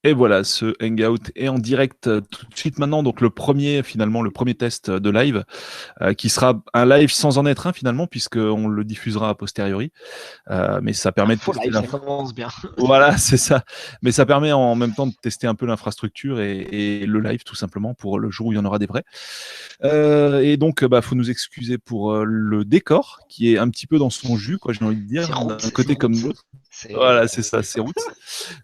Et voilà, ce hangout est en direct tout de suite maintenant. Donc le premier, finalement, le premier test de live, qui sera un live sans en être un finalement, puisqu'on le diffusera a posteriori. Mais ça Un permet de faux tester live, ça commence bien. Voilà, c'est ça. Mais ça permet en même temps de tester un peu l'infrastructure et le live tout simplement pour le jour où il y en aura des vrais. Et donc, bah, faut nous excuser pour le décor qui est un petit peu dans son jus, quoi, j'ai envie de C'est dire, d'un roots, c'est côté comme de roots. l'autre. C'est Voilà, c'est ça, c'est roots.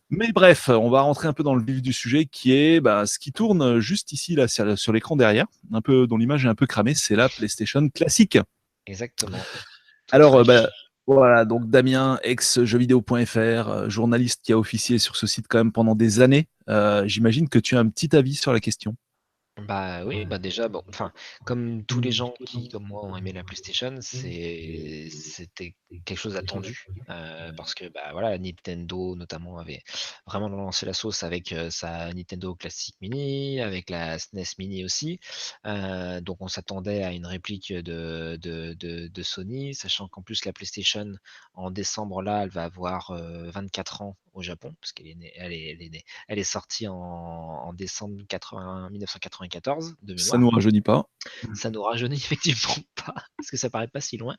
Mais bref, on va rentrer un peu dans le vif du sujet qui est bah, ce qui tourne juste ici, là, sur l'écran derrière, un peu, dont l'image est un peu cramée, c'est la PlayStation classique. exactement. Toute Alors, bah, fraîche. voilà, donc Damien, ex-jeuxvideo.fr, journaliste qui a officié sur ce site quand même pendant des années. J'imagine que tu as un petit avis sur la question. Bah oui, bah déjà, bon, enfin, comme tous les gens qui, comme moi, ont aimé la PlayStation, c'était quelque chose d'attendu. Parce que bah voilà, Nintendo notamment avait vraiment lancé la sauce avec sa Nintendo Classic Mini, avec la SNES Mini aussi. Donc on s'attendait à une réplique de Sony, sachant qu'en plus la PlayStation en décembre là, elle va avoir 24 ans au Japon, parce qu'elle est née, elle est née, elle est sortie en décembre 1994 de Ça nous mémoire. rajeunit pas. Ça nous rajeunit effectivement pas, parce que ça paraît pas si loin.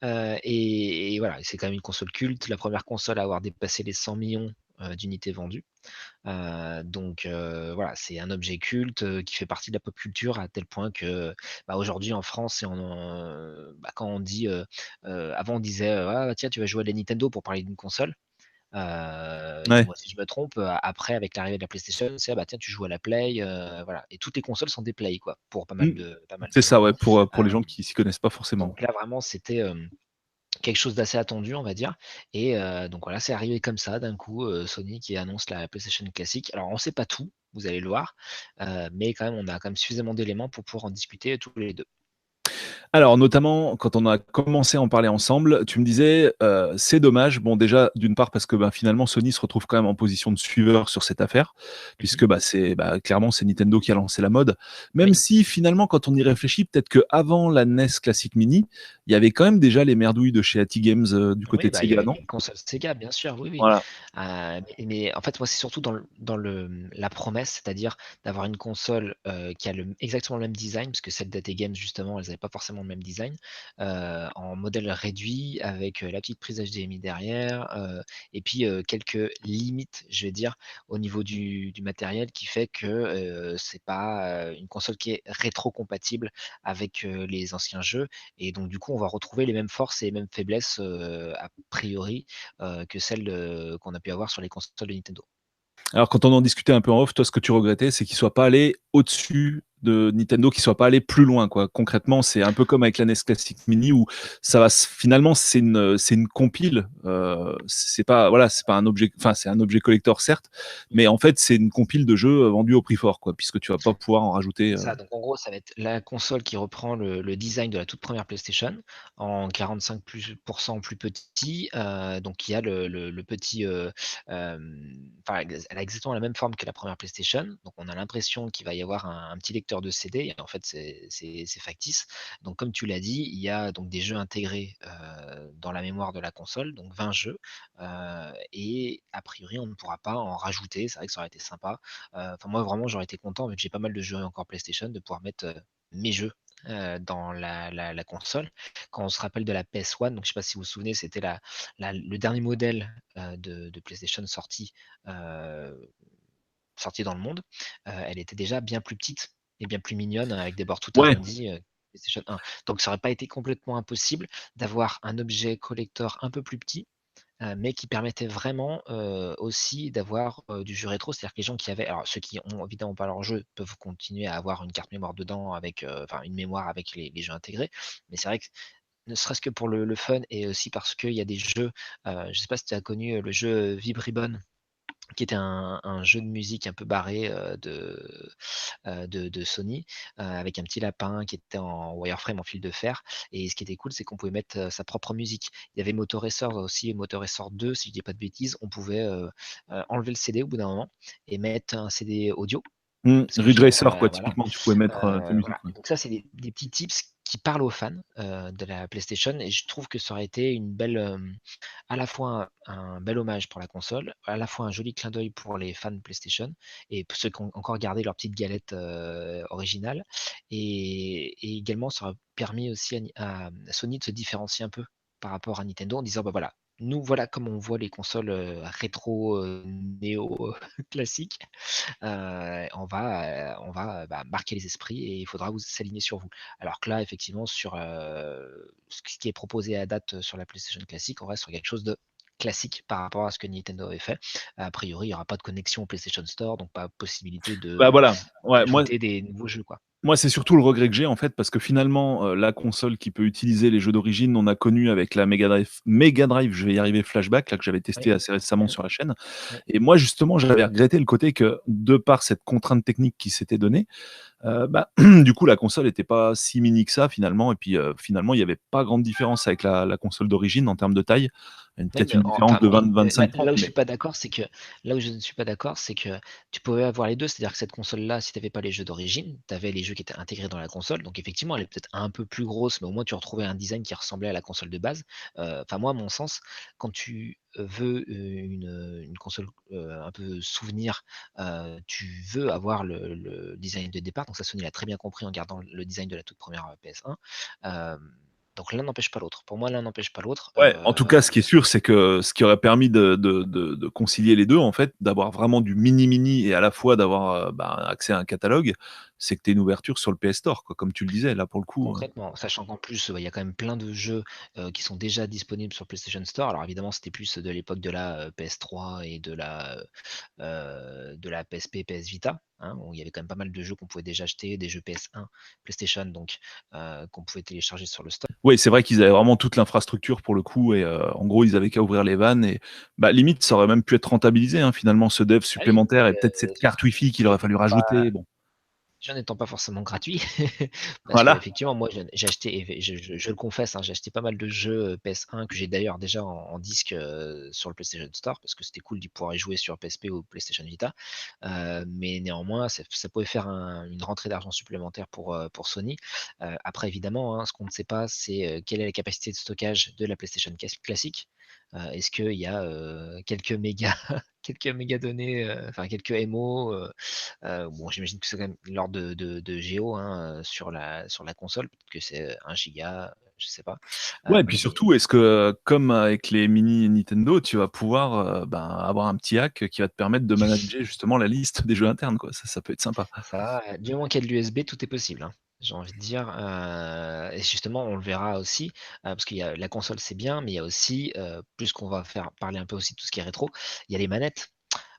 Et voilà, c'est quand même une console culte, la première console à avoir dépassé les 100 millions d'unités vendues. Donc voilà, c'est un objet culte qui fait partie de la pop culture à tel point que bah, aujourd'hui en France, bah, quand on dit, avant on disait ah, tiens, tu vas jouer à la Nintendo pour parler d'une console. Ouais. Dis-moi si je me trompe, après avec l'arrivée de la PlayStation, c'est: «Ah bah tiens, tu joues à la Play», voilà et toutes les consoles sont des Play quoi, pour Mm. pas mal C'est de ça, gens. ouais, pour les Heu, gens qui s'y connaissent pas forcément. donc là vraiment c'était, quelque chose d'assez attendu, on va dire et donc voilà, c'est arrivé comme ça d'un coup, Sony qui annonce la PlayStation classique. Alors on sait pas tout, vous allez le voir, mais quand même on a quand même suffisamment d'éléments pour pouvoir en discuter tous les 2. Alors, notamment, quand on a commencé à en parler ensemble, tu me disais, c'est dommage. Bon, déjà, d'une part, parce que ben, finalement, Sony se retrouve quand même en position de suiveur sur cette affaire, Mmh. puisque bah, clairement, c'est Nintendo qui a lancé la mode. Même Oui. si, finalement, quand on y réfléchit, peut-être qu'avant la NES Classic Mini, il y avait quand même déjà les merdouilles de chez Ati Games du côté Oui, de bah, il y Sega, avait non? les consoles Sega, bien sûr, oui, oui. Voilà. Mais en fait, moi, c'est surtout la promesse, c'est-à-dire d'avoir une console, qui a exactement le même design, parce que celle d'AT Games, justement, elles avaient pas forcément le même design, en modèle réduit avec, la petite prise HDMI derrière, et puis, quelques limites, je vais dire, au niveau du matériel qui fait que, c'est pas, une console qui est rétrocompatible avec, les anciens jeux et donc du coup, on va retrouver les mêmes forces et les mêmes faiblesses, a priori, que celles, qu'on a pu avoir sur les consoles de Nintendo. Alors, quand on en discutait un peu en off, toi, ce que tu regrettais, c'est qu'ils soient pas allés au-dessus de Nintendo, qu'ils soient pas allés plus loin, quoi. Concrètement, c'est un peu comme avec la NES Classic Mini où finalement, c'est une compile. C'est pas, voilà, c'est pas un objet, enfin, c'est un objet collector, certes, mais en fait, c'est une compile de jeux vendus au prix fort, quoi, puisque tu vas pas pouvoir en rajouter. C'est ça, donc en gros, ça va être la console qui reprend le design de la toute première PlayStation en 45 plus petit, donc qui a le petit, enfin, elle a exactement la même forme que la première PlayStation, donc on a l'impression qu'il va y avoir un petit lecteur de CD et en fait c'est factice. Donc comme tu l'as dit, il y a donc des jeux intégrés, dans la mémoire de la console, donc 20 jeux, et a priori on ne pourra pas en rajouter. C'est vrai que ça aurait été sympa. Enfin moi vraiment j'aurais été content vu que j'ai pas mal de jeux encore PlayStation de pouvoir mettre, mes jeux, dans la console. Quand on se rappelle de la PS1, donc je sais pas si vous vous souvenez, c'était le dernier modèle, de PlayStation heu, sorti dans le monde, elle était déjà bien plus petite et bien plus mignonne avec des bords tout Ouais, arrondis, PlayStation 1. Donc ça aurait pas été complètement impossible d'avoir un objet collector un peu plus petit, mais qui permettait vraiment, aussi d'avoir, du jeu rétro. C'est-à-dire que les gens qui avaient alors ceux qui ont évidemment pas leur jeu peuvent continuer à avoir une carte mémoire dedans avec, enfin une mémoire avec les jeux intégrés. Mais c'est vrai que ne serait-ce que pour le fun et aussi parce qu'il y a des jeux, je sais pas si tu as connu, le jeu, Vib-Ribbon, qui était un jeu de musique un peu barré, de Sony, avec un petit lapin qui était en wireframe, en fil de fer et ce qui était cool, c'est qu'on pouvait mettre, sa propre musique. Il y avait Motoracer aussi, Motoracer 2 si je dis pas de bêtises. On pouvait, enlever le CD au bout d'un moment et mettre un CD audio parce que Ridge j'ai Racer, quoi, voilà, typiquement, tu pouvais mettre tes musiques. voilà. Donc ça, c'est des petits tips qui parle aux fans, de la PlayStation et je trouve que ça aurait été une belle, à la fois un bel hommage pour la console, à la fois un joli clin d'œil pour les fans de PlayStation et pour ceux qui ont encore gardé leur petite galette, originale et également ça aurait permis aussi à Sony de se différencier un peu par rapport à Nintendo en disant: «Bah, voilà, nous voilà comme on voit les consoles, rétro, néo, classiques, on va, bah, marquer les esprits et il faudra vous s'aligner sur vous». Alors que là, effectivement, sur, ce qui est proposé à date, sur la PlayStation classique, on reste sur quelque chose de classique par rapport à ce que Nintendo avait fait. A priori, il y aura pas de connexion au PlayStation Store, donc pas possibilité Bah, voilà, ouais, moi d'ajouter des nouveaux jeux, quoi. Moi, c'est surtout le regret que j'ai en fait, parce que finalement, la console qui peut utiliser les jeux d'origine, on a connu avec la Mega Drive, je vais y arriver, Flashback, là, que j'avais Oui. testé assez récemment Mmh. sur la chaîne. Oui. Et moi, justement, j'avais regretté le côté que, de par cette contrainte technique qui s'était donnée, bah, du coup, la console était pas si mini que ça finalement et puis, finalement, il y avait pas grande différence avec la console d'origine en termes de taille. Oui, Peut-être mais une différence enfin, de mais là 20-25-30 là où je mais suis pas d'accord, c'est que là où je ne suis pas d'accord, c'est que tu pouvais avoir les 2. C'est-à-dire que cette console-là, si tu avais pas les jeux d'origine, tu avais les jeux qui étaient intégrés dans la console. Donc effectivement, elle est peut-être un peu plus grosse, mais au moins tu retrouvais un design qui ressemblait à la console de base. Enfin moi, à mon sens, quand tu, veux, une console, un peu souvenir, tu veux avoir le design de départ. Donc ça, Sony l'a très bien compris en gardant le design de la toute première, PS1. Donc l'un n'empêche pas l'autre. Pour moi, l'un n'empêche pas l'autre. ouais, en tout cas, ce qui est sûr, c'est que ce qui aurait permis de concilier les 2, en fait, d'avoir vraiment du mini et à la fois d'avoir, bah, accès à un catalogue, c'est que tu aies une ouverture sur le PS Store, quoi, comme tu le disais. Là, pour le coup, Concrètement, sachant qu'en plus, il y a quand même plein de jeux, qui sont déjà disponibles sur PlayStation Store. Alors évidemment, c'était plus de l'époque de la, PS3 et de la PSP, PS Vita, hein, où il y avait quand même pas mal de jeux qu'on pouvait déjà acheter, des jeux PS1, PlayStation donc, qu'on pouvait télécharger sur le store. oui, c'est vrai qu'ils avaient vraiment toute l'infrastructure pour le coup et en gros, ils avaient qu'à ouvrir les vannes et bah, limite, ça aurait même pu être rentabilisé, hein, finalement, ce dev Ah oui, supplémentaire et peut-être cette carte Wi-Fi qu'il aurait fallu rajouter, bon. jeux n'étant pas forcément gratuits, parce Voilà. qu'effectivement, moi, j'ai acheté, et je le confesse, hein, j'ai acheté pas mal de jeux PS1 que j'ai d'ailleurs déjà en disque sur le PlayStation Store, parce que c'était cool d'y pouvoir y jouer sur PSP ou PlayStation Vita. Mais néanmoins, ça pouvait faire une rentrée d'argent supplémentaire pour Sony. Après, évidemment, hein, ce qu'on ne sait pas, c'est quelle est la capacité de stockage de la PlayStation classique. Est-ce qu'il y a quelques mégas, quelques mégas données, enfin quelques MO, bon, j'imagine que c'est quand même l'ordre de Géo, hein, sur la console, peut-être que c'est 1 giga, je sais pas. Ouais et puis Mais surtout, est-ce que, comme avec les mini Nintendo, tu vas pouvoir, ben, avoir un petit hack qui va te permettre de manager justement la liste des jeux internes, quoi? Ça peut être sympa. ça, du moment qu'il y a de l'USB, tout est possible, hein, j'ai envie de dire, et justement, on le verra aussi, parce qu'il y a la console, c'est bien, mais il y a aussi, plus qu'on va faire parler un peu aussi de tout ce qui est rétro, il y a les manettes.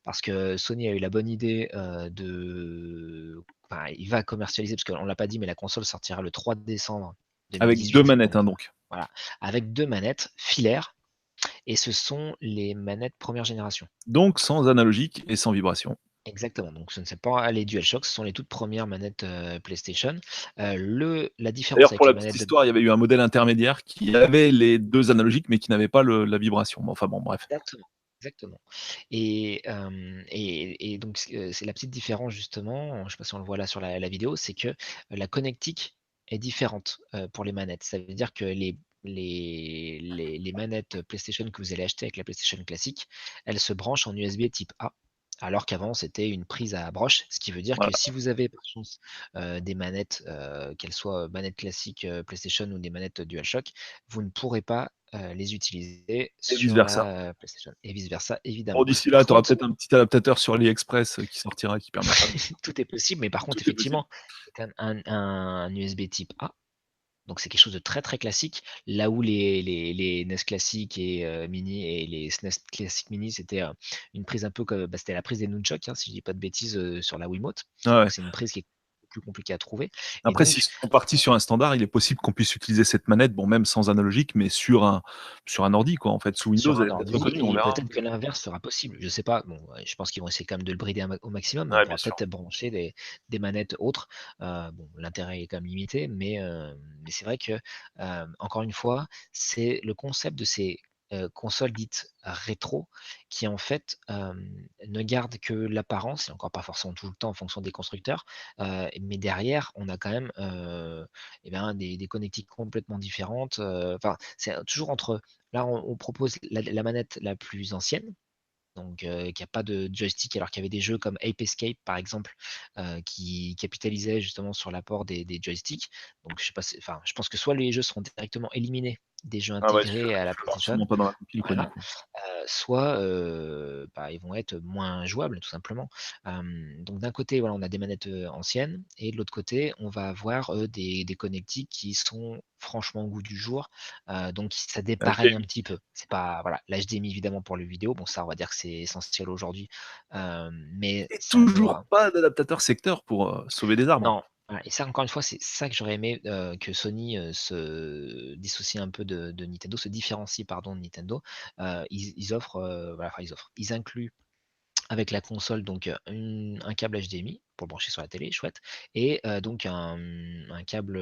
Parce que Sony a eu la bonne idée, enfin, il va commercialiser, parce qu'on l'a pas dit, mais la console sortira le 3 décembre Avec 2 2018, manettes, donc hein, donc. voilà, avec 2 manettes filaires et ce sont les manettes première génération. Donc sans analogique et sans vibration. Exactement, donc ce ne sont pas les DualShock, ce sont les toutes premières manettes, PlayStation. La différence D'ailleurs, avec pour les la petite manettes de histoire, il y avait eu un modèle intermédiaire qui avait les 2 analogiques, mais qui n'avait pas la vibration. Bon, enfin bon, bref. exactement, exactement et donc c'est la petite différence justement, je ne sais pas si on le voit là sur la vidéo, c'est que la connectique est différente, pour les manettes. Ça veut dire que les manettes PlayStation que vous allez acheter avec la PlayStation classique, elles se branchent en USB type A, alors qu'avant c'était une prise à broche. Ce qui veut dire que Voilà si vous avez par chance, des manettes, qu'elles soient, manettes classiques, PlayStation ou des manettes DualShock, vous ne pourrez pas, les utiliser et vice sur versa. la PlayStation et vice versa Bon, évidemment. d'ici là, Par tu auras contre, peut-être un petit adaptateur sur AliExpress, qui sortira, qui permettra de tout est possible, mais par contre tout est possible. effectivement, c'est quand même un USB type A, donc c'est quelque chose de très, très classique. Là où les NES classiques et mini et les SNES classiques mini, c'était, une prise un peu comme bah, c'était la prise des nunchucks, hein, si je dis pas de bêtises, sur la Wiimote. Ouais, Donc ouais. c'est une prise qui est plus compliquée à trouver et Après, s'ils donc sont partis sur un standard, il est possible qu'on puisse utiliser cette manette, bon, même sans analogique, mais sur un ordi, quoi, en fait. Sous Windows, sur elle un est peut-être ordi reconnue, on et verra. peut-être que l'inverse sera possible. Je sais pas, bon, je pense qu'ils vont essayer quand même de le brider au maximum, mais on Ouais, bien pourra sûr. peut-être brancher des manettes autres. Bon, l'intérêt est quand même limité, mais c'est vrai que, encore une fois, c'est le concept de ces, console dite rétro qui en fait, ne garde que l'apparence et encore pas forcément tout le temps en fonction des constructeurs, mais derrière on a quand même, et ben, des connectiques complètement différentes, enfin, c'est toujours entre là on propose la manette la plus ancienne, donc qui a pas de joystick alors qu'il y avait des jeux comme Ape Escape par exemple, qui capitalisaient justement sur l'apport des joysticks. Donc je sais pas, enfin, je pense que soit les jeux seront directement éliminés des jeux Ah ouais, intégrés à la PlayStation, forcément pas dans la compile, quoi, du voilà, coup. soit, bah, ils vont être moins jouables tout simplement. Donc d'un côté, voilà, on a des manettes, anciennes et de l'autre côté, on va avoir, des connectiques qui sont franchement au goût du jour, donc ça dépareille un HDMI. petit peu. C'est pas voilà, l'HDMI évidemment pour le vidéo, bon ça on va dire que c'est essentiel aujourd'hui, mais Et ça toujours ne pas d'adaptateur secteur pour, sauver des arbres. non, voilà et ça encore une fois, c'est ça que j'aurais aimé, que Sony, se dissocie un peu de Nintendo, se différencie pardon de Nintendo. Ils offrent, voilà, enfin ils incluent avec la console donc, un câble HDMI pour brancher sur la télé, chouette et donc un câble,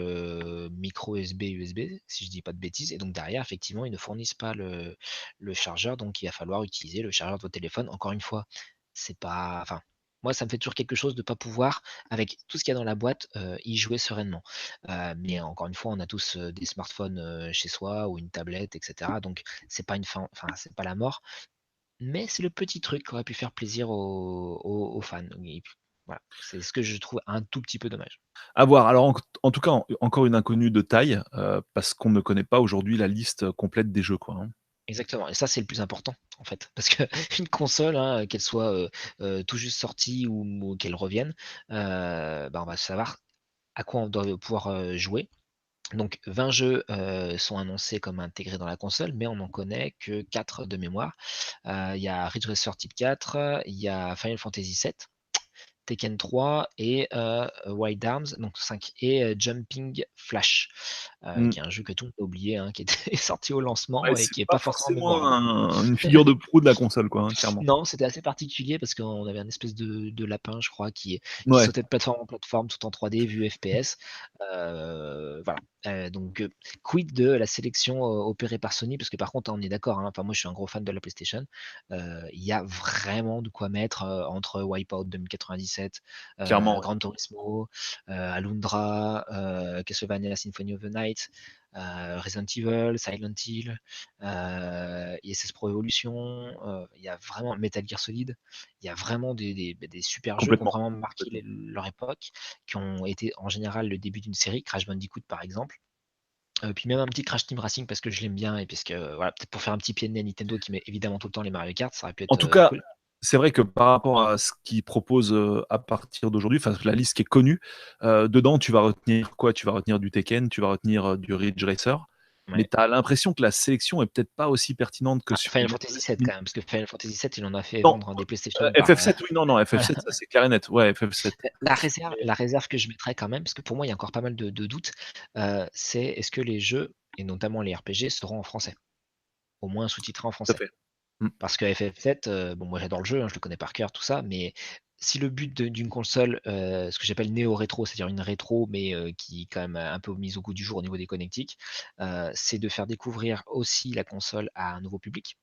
micro USB, si je dis pas de bêtises et donc derrière effectivement, ils ne fournissent pas le chargeur donc il va falloir utiliser le chargeur de votre téléphone. Encore une fois, c'est pas enfin, moi ça me fait toujours quelque chose de pas pouvoir, avec tout ce qu'il y a dans la boîte, y jouer sereinement. Mais encore une fois, on a tous, des smartphones, chez soi ou une tablette et cetera donc c'est pas une fin enfin, c'est pas la mort. Mais c'est le petit truc qui aurait pu faire plaisir aux fans et puis voilà, c'est ce que je trouve un tout petit peu dommage. À voir. Alors en tout cas, encore une inconnue de taille, parce qu'on ne connaît pas aujourd'hui la liste complète des jeux, quoi, hein. Exactement et ça, c'est le plus important, en fait. Parce qu'une console, hein, qu'elle soit, tout juste sortie ou qu'elle revienne, bah, on va savoir à quoi on doit pouvoir, jouer. Donc 20 jeux, sont annoncés comme intégrés dans la console, mais on n'en connaît que 4 de mémoire. Il y a Ridge Racer Type 4, il y a Final Fantasy 7. Tekken 3 et Wild Arms, donc 5 et Jumping Flash, Mmh. qui est un jeu que tout le monde a oublié, hein, qui était sorti au Ouais, lancement et c'est qui est pas pas forcément forcément mémorable. une figure de proue de la console, quoi, hein, clairement. Non, c'était assez particulier parce qu'on avait un espèce de lapin, je crois, qui Ouais, sautait de plateforme en plateforme tout en 3D, vue FPS. Voilà, donc quid de la sélection, opérée par Sony? Parce que par contre, on est d'accord, hein, enfin moi je suis un gros fan de la PlayStation. Il y a vraiment de quoi mettre, entre Wipeout 2097, clairement, ouais. Gran Turismo, Alundra, Castlevania Symphony of the Night, Resident Evil, Silent Hill, ISS Pro Evolution, il y a vraiment Metal Gear Solid, il y a vraiment des super jeux qui ont Complètement, vraiment marqué complètement. leur époque, qui ont été en général le début d'une série, Crash Bandicoot par exemple. Puis même un petit Crash Team Racing parce que je l'aime bien et parce que voilà, peut-être pour faire un petit pied de nez à Nintendo qui met évidemment tout le temps les Mario Kart, ça aurait pu En être, tout cas, cool. c'est vrai que par rapport à ce qu'ils proposent, à partir d'aujourd'hui, enfin la liste qui est connue, dedans tu vas retenir quoi? Tu vas retenir du Tekken, tu vas retenir, du Ridge Racer, mais Ouais. tu as l'impression que la sélection est peut-être pas aussi pertinente que Ah, sur Final une Fantasy 7 quand même, parce que Final Fantasy 7 il en a fait non, vendre, hein, des PlayStation par, FF7 oui, non, non, voilà. FF7 ça c'est clair et net, ouais, FF7. La réserve que je mettrais quand même, parce que pour moi il y a encore pas mal de doutes, c'est est-ce que les jeux et notamment les RPG seront en français? Au moins sous-titrés en Tout à français. fait. Mmh. Parce que FF7, bon moi j'adore le jeu, hein, je le connais par cœur tout ça, mais si le but d'une console, ce que j'appelle néo-rétro, c'est-à-dire une rétro mais qui est quand même un peu mise au goût du jour au niveau des connectiques, c'est de faire découvrir aussi la console à un nouveau public,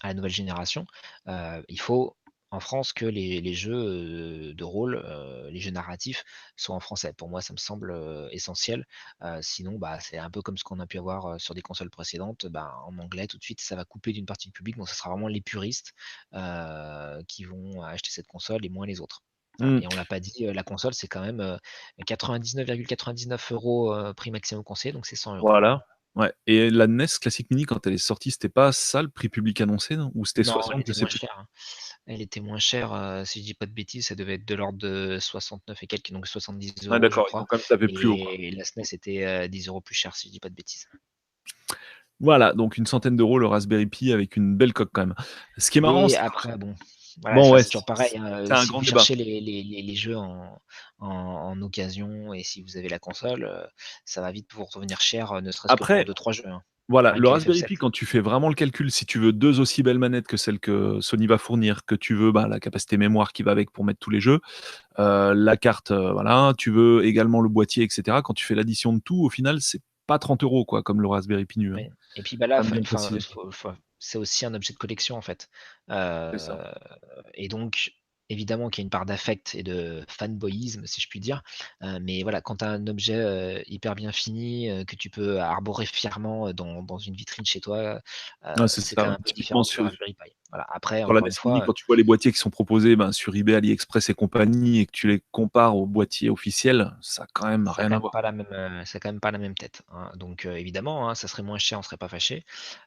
à la nouvelle génération. Il faut en France que les jeux, de rôle, les jeux narratifs soient en français. Pour moi, ça me semble, essentiel. Sinon, bah, c'est un peu comme ce qu'on a pu avoir, sur des consoles précédentes, bah, en anglais tout de suite, ça va couper d'une partie du public, donc ça sera vraiment les puristes, qui vont acheter cette console et moins les autres. Voilà Mmh. et on l'a pas dit, la console, c'est quand même, 99,99 €, prix maximum conseillé, donc c'est 100 €. Voilà, ouais et la NES Classic Mini quand elle est sortie, c'était pas ça le prix public annoncé, non? Ou c'était Non, elle 60, je était sais moins plus. chère, hein. Elle était moins chère, si je dis pas de bêtises, ça devait être de l'ordre de 69 et quelques, donc 70 Ouais € je d'accord, ils ont crois quand même tapé plus haut, quoi. et la SNES était, 10 € plus cher si je dis pas de bêtises. Voilà, donc une centaine d'euros le Raspberry Pi avec une belle coque quand même. Ce qui est marrant, Oui, c'est après bon, voilà, bon ça ouais, c'est toujours pareil, hein, c'est un si grand vous débat. cherchez les jeux en occasion et si vous avez la console, ça va vite vous revenir cher, ne serait-ce que pour Après, 2-3 jeux, hein. voilà, Rien le que Raspberry FF7. Pi, quand tu fais vraiment le calcul, si tu veux 2 aussi belles manettes que celles que Sony va fournir, que tu veux, bah, la capacité mémoire qui va avec pour mettre tous les jeux, la carte, voilà, tu veux également le boîtier et cetera. Quand tu fais l'addition de tout, au final, c'est pas 30 € quoi, comme le Raspberry Pi nu, hein. Oui et puis, bah, là, Quand même bien enfin, préciser. c'est aussi un objet de collection, en fait, C'est ça. heu et donc évidemment qu'il y a une part d'affect et de fanboyisme, si je puis dire, mais voilà, quand tu as un objet, hyper bien fini, que tu peux arborer fièrement, dans une vitrine chez toi, Ouais, c'est c'est ça, quand ouais. même un peu Typiquement différent du sur Raspberry Pi. Voilà, après sur la encore NES une Mini, fois, quand tu vois les boîtiers qui sont proposés, ben, sur eBay, AliExpress et compagnie et que tu les compares aux boîtiers officiels, ça a quand même ça a rien quand à même voir. pas la même, ça a quand même pas la même tête, hein. Donc évidemment, hein, ça serait moins cher, on serait pas fâché.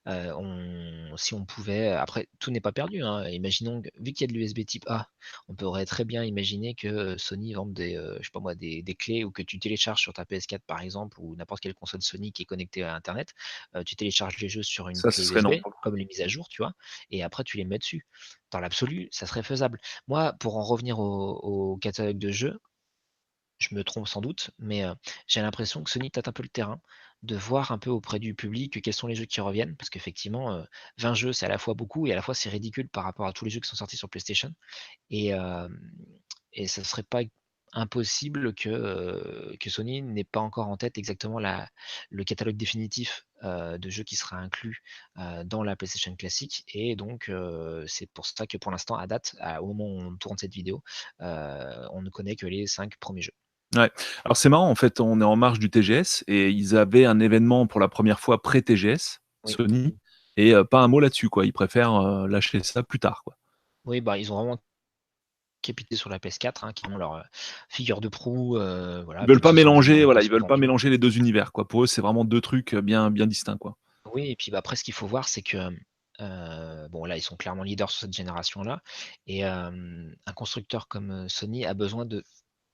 On si on pouvait après tout n'est pas perdu, hein. Imaginons que vu qu'il y a de l'USB type A, on pourrait très bien imaginer que, Sony vende des, je sais pas moi, des clés ou que tu télécharges sur ta PS4 par exemple ou n'importe quelle console Sony qui est connectée à internet. Tu télécharges les jeux sur une Ça, ce clé serait non, USB, pour le coup. comme les mises à jour, tu vois? Et après tu les mets dessus. Dans l'absolu, ça serait faisable. Moi, pour en revenir au catalogue de jeux, je me trompe sans doute, mais j'ai l'impression que Sony tâte un peu le terrain, de voir un peu auprès du public quels sont les jeux qui reviennent. Parce qu'effectivement, 20 jeux, c'est à la fois beaucoup et à la fois c'est ridicule par rapport à tous les jeux qui sont sortis sur PlayStation et ça serait pas impossible que Sony n'ait pas encore en tête exactement le catalogue définitif, de jeux qui sera inclus, dans la PlayStation classique et donc c'est pour ça que pour l'instant, à date, au moment où on tourne cette vidéo, on ne connaît que les 5 premiers jeux. Ouais. Alors c'est marrant, en fait, on est en marge du TGS et ils avaient un événement pour la première fois pré-TGS, Oui. Sony, et pas un mot là-dessus, quoi. Ils préfèrent, lâcher ça plus tard, quoi. Oui, bah, ils ont vraiment capitalisé sur la PS4, hein, qui ont leur, figure de proue, Ils voilà, veulent plus de pas 70 millions mélanger, de voilà, ils consoles veulent pas vendues. mélanger les 2 univers, quoi. Pour eux, c'est vraiment 2 trucs, bien distincts, quoi. Oui et puis, bah, après ce qu'il faut voir, c'est que, bon là, ils sont clairement leaders sur cette génération-là et un constructeur comme, Sony a besoin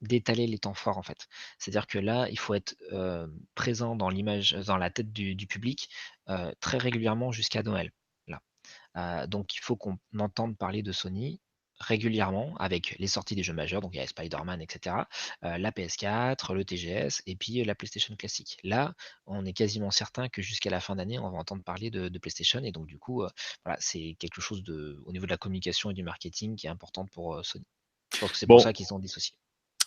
d'étaler les temps forts, en fait. C'est-à-dire que là, il faut être, présent dans l'image dans la tête du public, très régulièrement jusqu'à Noël, là. Donc il faut qu'on entende parler de Sony régulièrement avec les sorties des jeux majeurs, donc il y a Spider-Man et cetera, la PS4, le TGS et puis, la PlayStation classique. Là, on est quasiment certain que jusqu'à la fin d'année, on va entendre parler de PlayStation et donc du coup, voilà, c'est quelque chose au niveau de la communication et du marketing qui est important pour, Sony. Je pense que c'est pour Bon, ça qu'ils sont dissociés.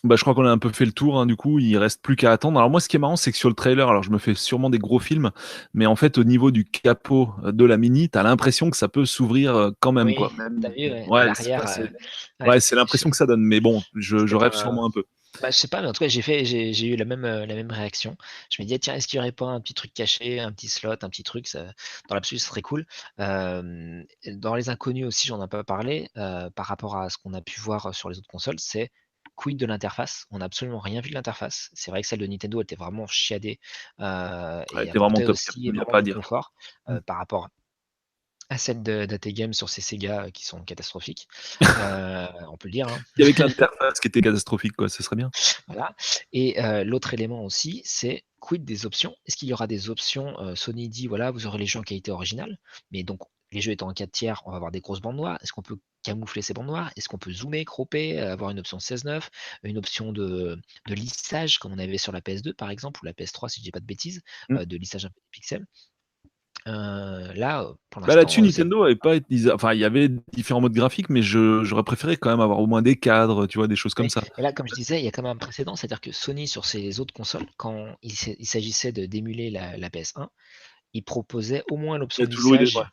bah, je crois qu'on a un peu fait le tour, hein, du coup, il reste plus qu'à attendre. Alors moi, ce qui est marrant, c'est que sur le trailer, alors je me fais sûrement des gros films, mais en fait, au niveau du capot, de la Mini, tu as l'impression que ça peut s'ouvrir, quand même, Oui, quoi. tu as Même vu, ouais, à ouais, c'est l'arrière, enfin, ouais, ouais, c'est l'impression que ça donne, mais bon, je c'est rêve un sûrement un peu. bah, je sais pas, mais en tout cas, j'ai eu la même réaction. Je me disais: «Tiens, est-ce qu'il y aurait pas un petit truc caché, un petit slot, un petit truc?» Ça dans l'absolu, ce serait cool. Dans les inconnus aussi, j'en ai pas parlé, par rapport à ce qu'on a pu voir, sur les autres consoles, c'est quid de l'interface? On n'a absolument rien vu de l'interface. C'est vrai que celle de Nintendo était vraiment chiadée, Elle et était vraiment apportait top, aussi il y a énormément pas à de dire. confort, Mmh. par rapport à celle d'AT Games sur ces Sega, qui sont catastrophiques. On peut le dire, hein. Et avec l'interface qui était catastrophique, quoi, ce serait bien. Voilà et l'autre élément aussi, c'est quid des options? Est-ce qu'il y aura des options, Sony dit: «Voilà, vous aurez les jeux en qualité originale», mais donc les jeux étant en 4 tiers, on va avoir des grosses bandes noires. Est-ce qu'on peut camoufler ces bandes noires? Est-ce qu'on peut zoomer, cropper, avoir une option 16:9, une option de lissage comme on avait sur la PS2 par exemple ou la PS3 si je dis pas de bêtises, Mmh. de lissage un peu des pixels? Là, pour Bah, là-dessus, l'instant, c'est Nintendo avait pas ils a enfin, il y avait différents modes graphiques, mais j'aurais préféré quand même avoir au moins des cadres, tu vois, des choses comme oui, ça. mais là, comme je disais, il y a quand même un précédent, c'est-à-dire que Sony sur ses autres consoles, quand il s'agissait d'émuler la PS1, il proposait au moins Il y l'option a toujours eu des ouais. lissage,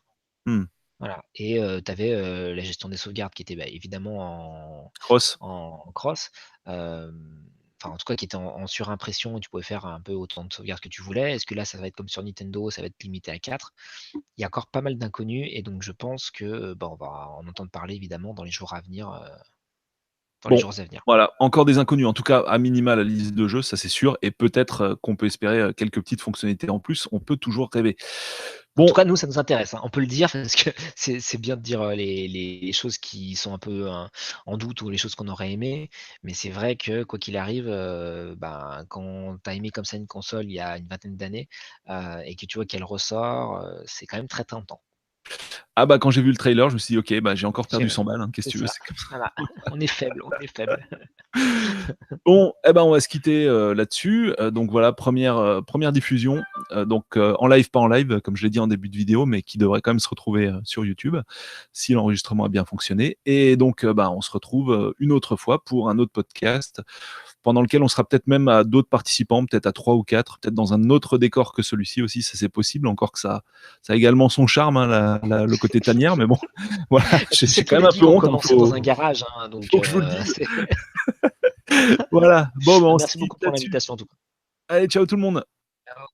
Mmh. voilà et tu avais, la gestion des sauvegardes qui était, bah, évidemment Cross. en cross, enfin en tout cas qui était en surimpression et tu pouvais faire un peu autant de sauvegardes que tu voulais. Est-ce que là, ça va être comme sur Nintendo, ça va être limité à 4? Il y a encore pas mal d'inconnus et donc je pense que, bah, on va en entendre parler évidemment dans les jours à venir, dans les Bon, jours à venir. voilà, encore des inconnus, en tout cas, à minima, la liste de jeux, ça c'est sûr et peut-être, qu'on peut espérer, quelques petites fonctionnalités en plus, on peut toujours rêver. En tout Bon, cas, nous, ça nous intéresse, hein. On peut le dire parce que c'est bien de dire, les choses qui sont un peu, en doute ou les choses qu'on aurait aimées. Mais c'est vrai que quoi qu'il arrive, ben, quand tu as aimé comme ça une console il y a une vingtaine d'années, et que tu vois qu'elle ressort, c'est quand même très tentant. Ah bah, quand j'ai vu le trailer, je me suis dit: «OK, bah, j'ai encore perdu C'est 100 balles, hein, qu'est-ce c'est que tu veux?» ça. C'est comme ça. Voilà, on est faible, on est faible. Bon, eh ben, on va se quitter, là-dessus. Donc voilà, première diffusion, en live, pas en live, comme je l'ai dit en début de vidéo, mais qui devrait quand même se retrouver, sur YouTube, si l'enregistrement a bien fonctionné et donc bah, on se retrouve, une autre fois pour un autre podcast, pendant lequel on sera peut-être même à d'autres participants, peut-être à 3 ou 4, peut-être dans un autre décor que celui-ci aussi, ça c'est possible, encore que ça a également son charme, hein, le côté tanière, mais bon, voilà, Bah, tu sais, j'ai tous quand même les un peu deals ont honte, hein, commencé dans un garage, hein, donc faut que je vous le dise. c'est Voilà, bon, bah, bah, on se merci beaucoup quitte pour là-dessus. l'invitation en tout cas. Allez, ciao tout le monde. Ciao.